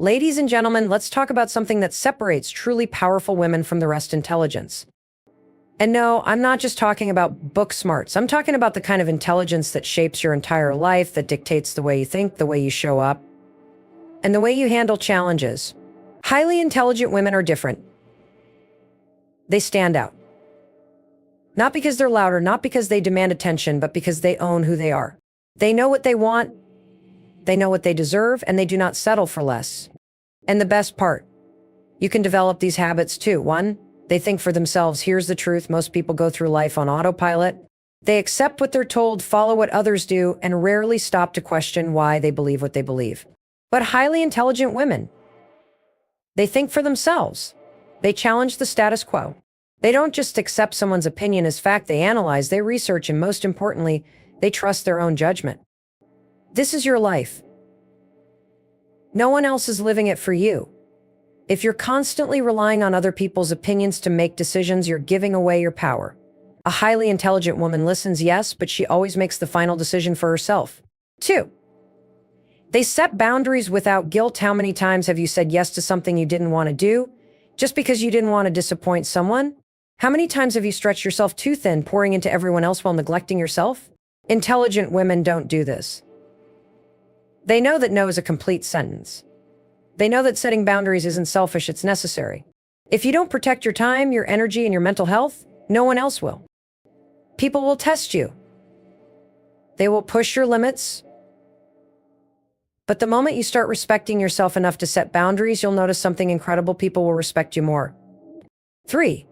Ladies and gentlemen, let's talk about something that separates truly powerful women from the rest: intelligence. And no, I'm not just talking about book smarts. I'm talking about the kind of intelligence that shapes your entire life, that dictates the way you think, the way you show up, and the way you handle challenges. Highly intelligent women are different. They stand out. Not because they're louder, not because they demand attention, but because they own who they are. They know what they want, they know what they deserve, and they do not settle for less. And the best part, you can develop these habits too. One, they think for themselves. Here's the truth: most people go through life on autopilot. They accept what they're told, follow what others do, and rarely stop to question why they believe what they believe. But highly intelligent women, they think for themselves. They challenge the status quo. They don't just accept someone's opinion as fact, they analyze, they research, and most importantly, they trust their own judgment. This is your life. No one else is living it for you. If you're constantly relying on other people's opinions to make decisions, you're giving away your power. A highly intelligent woman listens, yes, but she always makes the final decision for herself. 2, they set boundaries without guilt. How many times have you said yes to something you didn't want to do just because you didn't want to disappoint someone? How many times have you stretched yourself too thin, pouring into everyone else while neglecting yourself? Intelligent women don't do this. They know that no is a complete sentence. They know that setting boundaries isn't selfish, it's necessary. If you don't protect your time, your energy, and your mental health, no one else will. People will test you. They will push your limits. But the moment you start respecting yourself enough to set boundaries, you'll notice something incredible: people will respect you more. 3,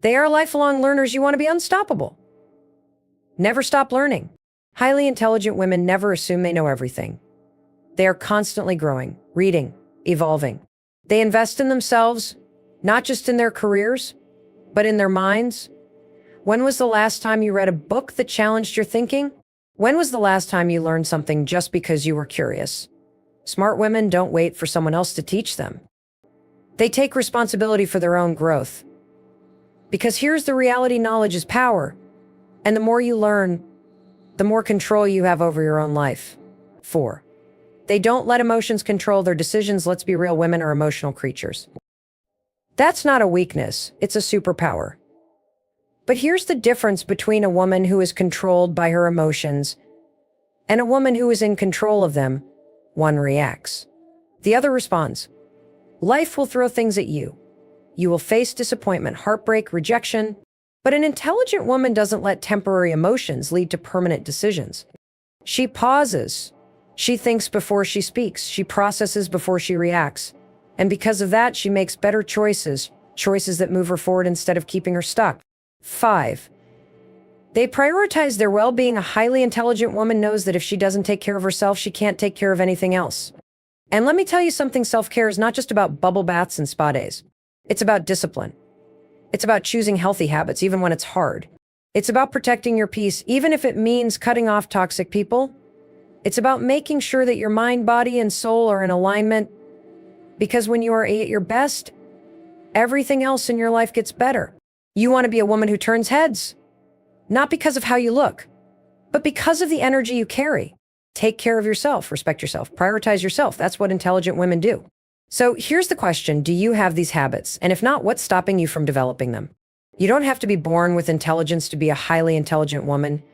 they are lifelong learners. You want to be unstoppable. Never stop learning. Highly intelligent women never assume they know everything. They are constantly growing, reading, evolving. They invest in themselves, not just in their careers, but in their minds. When was the last time you read a book that challenged your thinking? When was the last time you learned something just because you were curious? Smart women don't wait for someone else to teach them. They take responsibility for their own growth. Because here's the reality: knowledge is power. And the more you learn, the more control you have over your own life. 4, they don't let emotions control their decisions. Let's be real, women are emotional creatures. That's not a weakness, it's a superpower. But here's the difference between a woman who is controlled by her emotions and a woman who is in control of them. One reacts. The other responds. Life will throw things at you. You will face disappointment, heartbreak, rejection. But an intelligent woman doesn't let temporary emotions lead to permanent decisions. She pauses. She thinks before she speaks. She processes before she reacts. And because of that, she makes better choices, choices that move her forward instead of keeping her stuck. 5, they prioritize their well-being. A highly intelligent woman knows that if she doesn't take care of herself, she can't take care of anything else. And let me tell you something: self-care is not just about bubble baths and spa days. It's about discipline. It's about choosing healthy habits even when it's hard. It's about protecting your peace, even if it means cutting off toxic people. It's about making sure that your mind, body, and soul are in alignment. Because when you are at your best, everything else in your life gets better. You want to be a woman who turns heads, not because of how you look, but because of the energy you carry. Take care of yourself, respect yourself, prioritize yourself. That's what intelligent women do. So here's the question: do you have these habits? And if not, what's stopping you from developing them? You don't have to be born with intelligence to be a highly intelligent woman.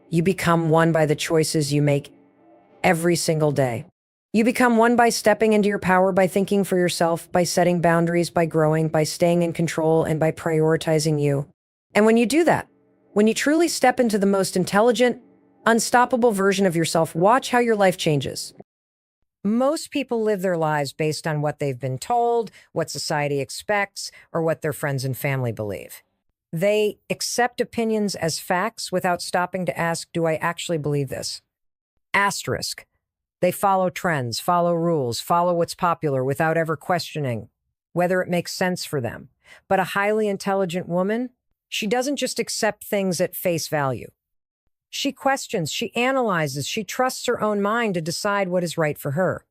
You become one by the choices you make every single day. You become one by stepping into your power, by thinking for yourself, by setting boundaries, by growing, by staying in control, and by prioritizing you. And when you do that, when you truly step into the most intelligent, unstoppable version of yourself, watch how your life changes. Most people live their lives based on what they've been told, what society expects, or what their friends and family believe. They accept opinions as facts without stopping to ask, do I actually believe this? Asterisk. They follow trends, follow rules, follow what's popular without ever questioning whether it makes sense for them. But a highly intelligent woman, she doesn't just accept things at face value. She questions, she analyzes, she trusts her own mind to decide what is right for her.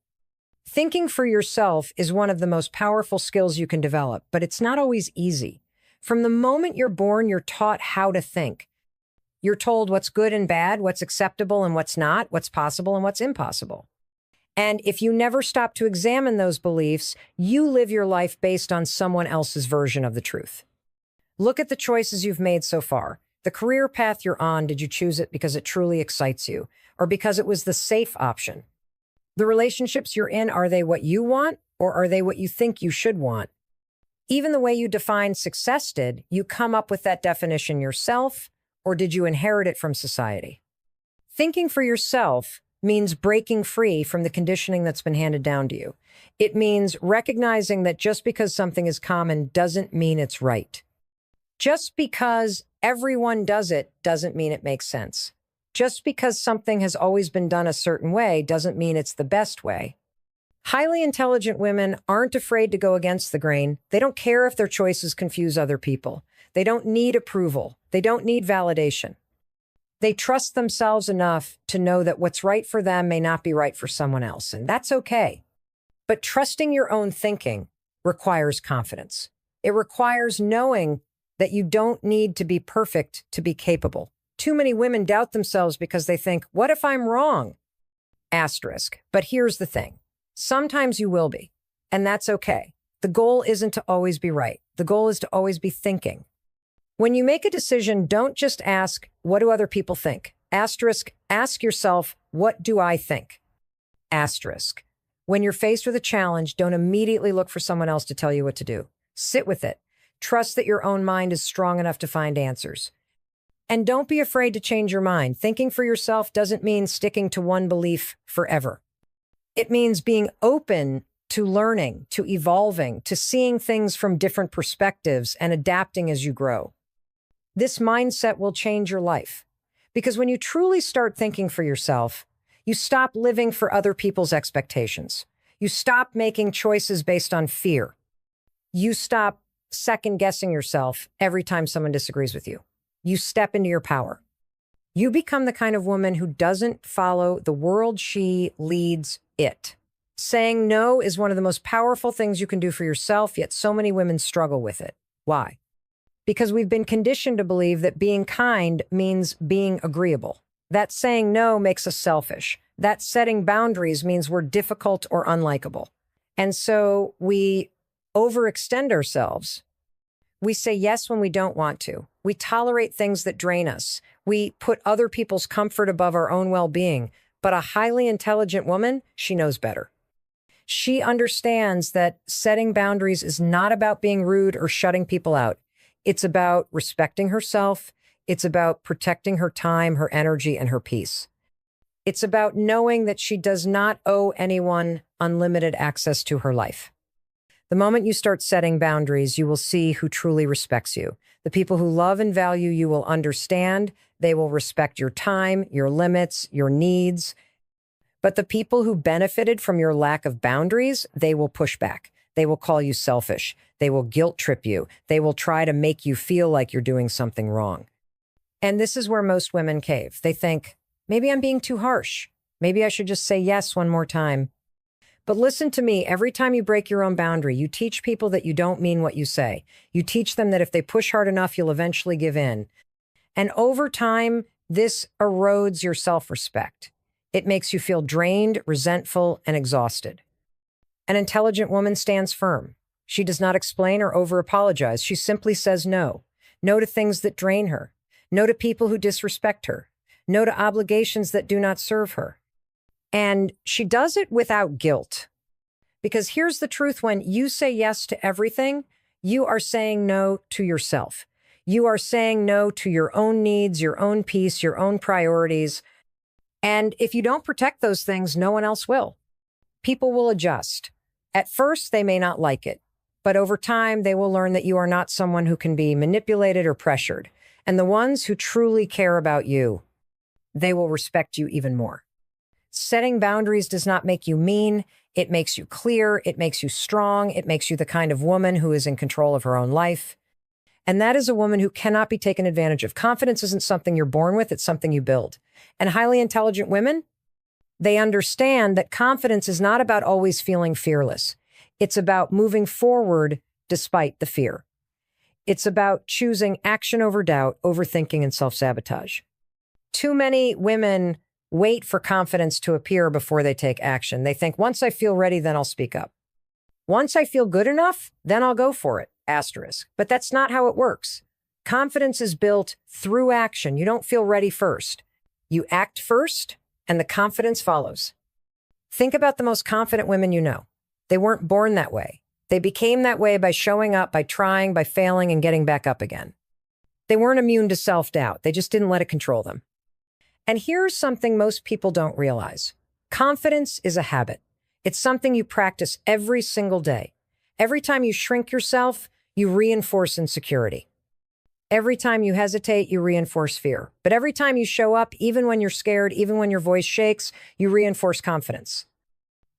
Thinking for yourself is one of the most powerful skills you can develop, but it's not always easy. From the moment you're born, you're taught how to think. You're told what's good and bad, what's acceptable and what's not, what's possible and what's impossible. And if you never stop to examine those beliefs, you live your life based on someone else's version of the truth. Look at the choices you've made so far. The career path you're on, did you choose it because it truly excites you or because it was the safe option? The relationships you're in, are they what you want or are they what you think you should want? Even the way you define success, did you come up with that definition yourself or did you inherit it from society? Thinking for yourself means breaking free from the conditioning that's been handed down to you. It means recognizing that just because something is common doesn't mean it's right. Just because everyone does it doesn't mean it makes sense. Just because something has always been done a certain way doesn't mean it's the best way. Highly intelligent women aren't afraid to go against the grain. They don't care if their choices confuse other people. They don't need approval. They don't need validation. They trust themselves enough to know that what's right for them may not be right for someone else, and that's okay. But trusting your own thinking requires confidence. It requires knowing that you don't need to be perfect to be capable. Too many women doubt themselves because they think, what if I'm wrong? Asterisk. But here's the thing. Sometimes you will be, and that's okay. The goal isn't to always be right. The goal is to always be thinking. When you make a decision, don't just ask, what do other people think? Asterisk, ask yourself, what do I think? Asterisk. When you're faced with a challenge, don't immediately look for someone else to tell you what to do. Sit with it. Trust that your own mind is strong enough to find answers. And don't be afraid to change your mind. Thinking for yourself doesn't mean sticking to one belief forever. It means being open to learning, to evolving, to seeing things from different perspectives and adapting as you grow. This mindset will change your life. Because when you truly start thinking for yourself, you stop living for other people's expectations. You stop making choices based on fear. You stop second-guessing yourself every time someone disagrees with you. You step into your power. You become the kind of woman who doesn't follow the world, she leads it. Saying no is one of the most powerful things you can do for yourself, yet so many women struggle with it. Why? Because we've been conditioned to believe that being kind means being agreeable. That saying no makes us selfish. That setting boundaries means we're difficult or unlikable. And so we overextend ourselves. We say yes when we don't want to. We tolerate things that drain us. We put other people's comfort above our own well-being. But a highly intelligent woman, she knows better. She understands that setting boundaries is not about being rude or shutting people out. It's about respecting herself. It's about protecting her time, her energy, and her peace. It's about knowing that she does not owe anyone unlimited access to her life. The moment you start setting boundaries, you will see who truly respects you. The people who love and value you will understand. They will respect your time, your limits, your needs. But the people who benefited from your lack of boundaries, they will push back. They will call you selfish. They will guilt trip you. They will try to make you feel like you're doing something wrong. And this is where most women cave. They think, maybe I'm being too harsh. Maybe I should just say yes one more time. But listen to me, every time you break your own boundary, you teach people that you don't mean what you say. You teach them that if they push hard enough, you'll eventually give in. And over time, this erodes your self-respect. It makes you feel drained, resentful, and exhausted. An intelligent woman stands firm. She does not explain or over-apologize. She simply says no. No to things that drain her. No to people who disrespect her. No to obligations that do not serve her. And she does it without guilt. Because here's the truth, when you say yes to everything, you are saying no to yourself. You are saying no to your own needs, your own peace, your own priorities. And if you don't protect those things, no one else will. People will adjust. At first, they may not like it, but over time, they will learn that you are not someone who can be manipulated or pressured. And the ones who truly care about you, they will respect you even more. Setting boundaries does not make you mean. It makes you clear. It makes you strong. It makes you the kind of woman who is in control of her own life. And that is a woman who cannot be taken advantage of. Confidence isn't something you're born with. It's something you build. And highly intelligent women, they understand that confidence is not about always feeling fearless. It's about moving forward despite the fear. It's about choosing action over doubt, overthinking, and self-sabotage. Too many women wait for confidence to appear before they take action. They think, once I feel ready, then I'll speak up. Once I feel good enough, then I'll go for it, asterisk. But that's not how it works. Confidence is built through action. You don't feel ready first. You act first, and the confidence follows. Think about the most confident women you know. They weren't born that way. They became that way by showing up, by trying, by failing, and getting back up again. They weren't immune to self-doubt. They just didn't let it control them. And here's something most people don't realize. Confidence is a habit. It's something you practice every single day. Every time you shrink yourself, you reinforce insecurity. Every time you hesitate, you reinforce fear. But every time you show up, even when you're scared, even when your voice shakes, you reinforce confidence.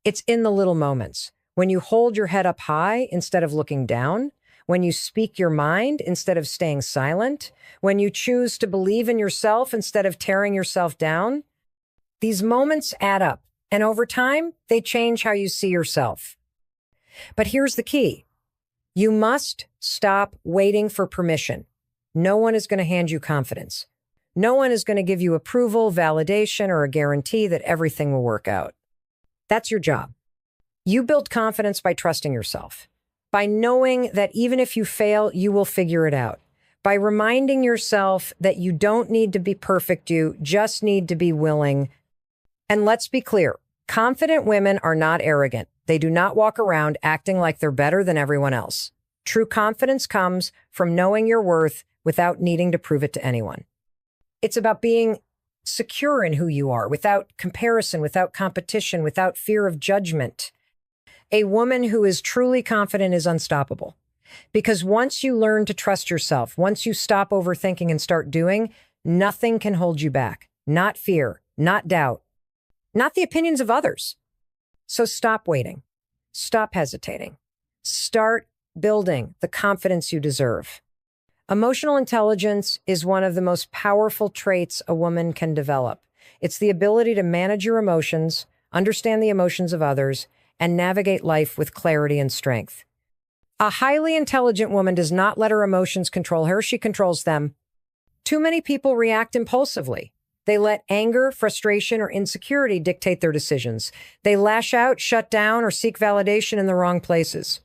It's in the little moments. When you hold your head up high instead of looking down, when you speak your mind instead of staying silent, when you choose to believe in yourself instead of tearing yourself down, these moments add up. And over time, they change how you see yourself. But here's the key. You must stop waiting for permission. No one is going to hand you confidence. No one is going to give you approval, validation, or a guarantee that everything will work out. That's your job. You build confidence by trusting yourself, by knowing that even if you fail, you will figure it out, by reminding yourself that you don't need to be perfect, you just need to be willing. And let's be clear, confident women are not arrogant. They do not walk around acting like they're better than everyone else. True confidence comes from knowing your worth without needing to prove it to anyone. It's about being secure in who you are, without comparison, without competition, without fear of judgment. A woman who is truly confident is unstoppable. Because once you learn to trust yourself, once you stop overthinking and start doing, nothing can hold you back. Not fear, not doubt, not the opinions of others. So stop waiting. Stop hesitating. Start building the confidence you deserve. Emotional intelligence is one of the most powerful traits a woman can develop. It's the ability to manage your emotions, understand the emotions of others, and navigate life with clarity and strength. A highly intelligent woman does not let her emotions control her. She controls them. Too many people react impulsively. They let anger, frustration, or insecurity dictate their decisions. They lash out, shut down, or seek validation in the wrong places.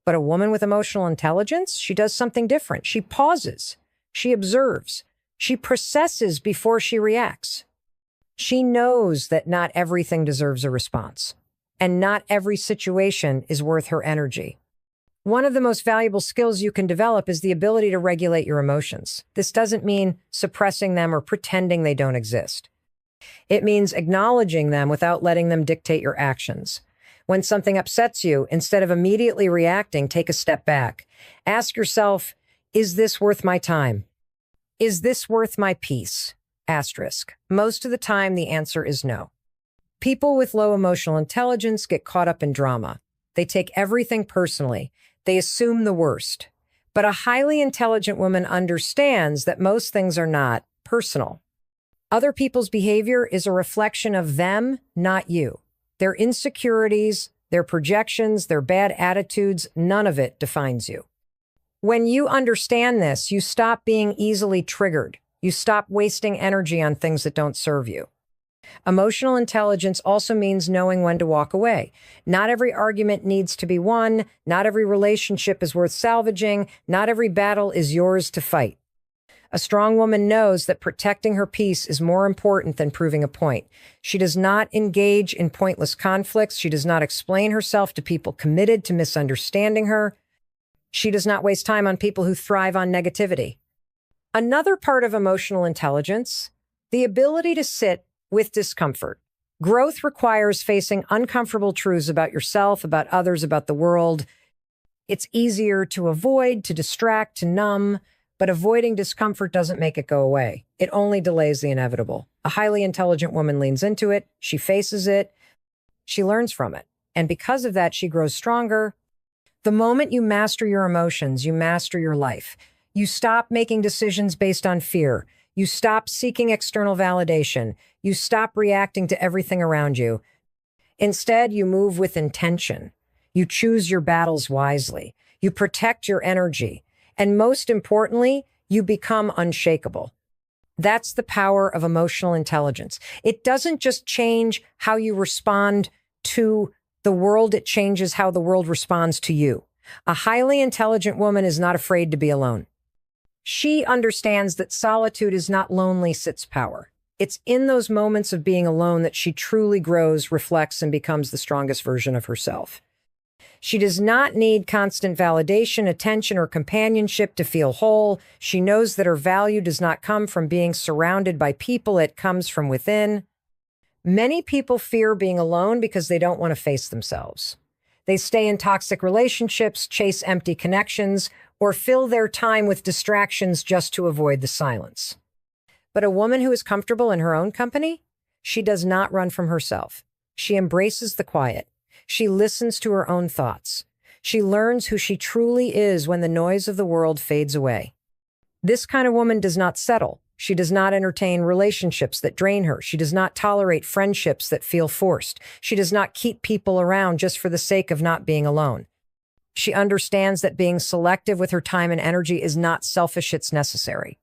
But a woman with emotional intelligence, she does something different. She pauses. She observes. She processes before she reacts. She knows that not everything deserves a response, and not every situation is worth her energy. One of the most valuable skills you can develop is the ability to regulate your emotions. This doesn't mean suppressing them or pretending they don't exist. It means acknowledging them without letting them dictate your actions. When something upsets you, instead of immediately reacting, take a step back. Ask yourself, is this worth my time? Is this worth my peace? Asterisk. Most of the time, the answer is no. People with low emotional intelligence get caught up in drama. They take everything personally. They assume the worst. But a highly intelligent woman understands that most things are not personal. Other people's behavior is a reflection of them, not you. Their insecurities, their projections, their bad attitudes, none of it defines you. When you understand this, you stop being easily triggered. You stop wasting energy on things that don't serve you. Emotional intelligence also means knowing when to walk away. Not every argument needs to be won. Not every relationship is worth salvaging. Not every battle is yours to fight. A strong woman knows that protecting her peace is more important than proving a point. She does not engage in pointless conflicts. She does not explain herself to people committed to misunderstanding her. She does not waste time on people who thrive on negativity. Another part of emotional intelligence, the ability to sit with discomfort. Growth requires facing uncomfortable truths about yourself, about others, about the world. It's easier to avoid, to distract, to numb, but avoiding discomfort doesn't make it go away. It only delays the inevitable. A highly intelligent woman leans into it, she faces it, she learns from it. And because of that, she grows stronger. The moment you master your emotions, you master your life. You stop making decisions based on fear. You stop seeking external validation. You stop reacting to everything around you. Instead, you move with intention. You choose your battles wisely. You protect your energy. And most importantly, you become unshakable. That's the power of emotional intelligence. It doesn't just change how you respond to the world, it changes how the world responds to you. A highly intelligent woman is not afraid to be alone. She understands that solitude is not lonely sits power. It's in those moments of being alone that she truly grows, reflects, and becomes the strongest version of herself. She does not need constant validation, attention, or companionship to feel whole. She knows that her value does not come from being surrounded by people, it comes from within. Many people fear being alone because they don't want to face themselves. They stay in toxic relationships, chase empty connections, or fill their time with distractions just to avoid the silence. But a woman who is comfortable in her own company, she does not run from herself. She embraces the quiet. She listens to her own thoughts. She learns who she truly is when the noise of the world fades away. This kind of woman does not settle. She does not entertain relationships that drain her. She does not tolerate friendships that feel forced. She does not keep people around just for the sake of not being alone. She understands that being selective with her time and energy is not selfish, it's necessary.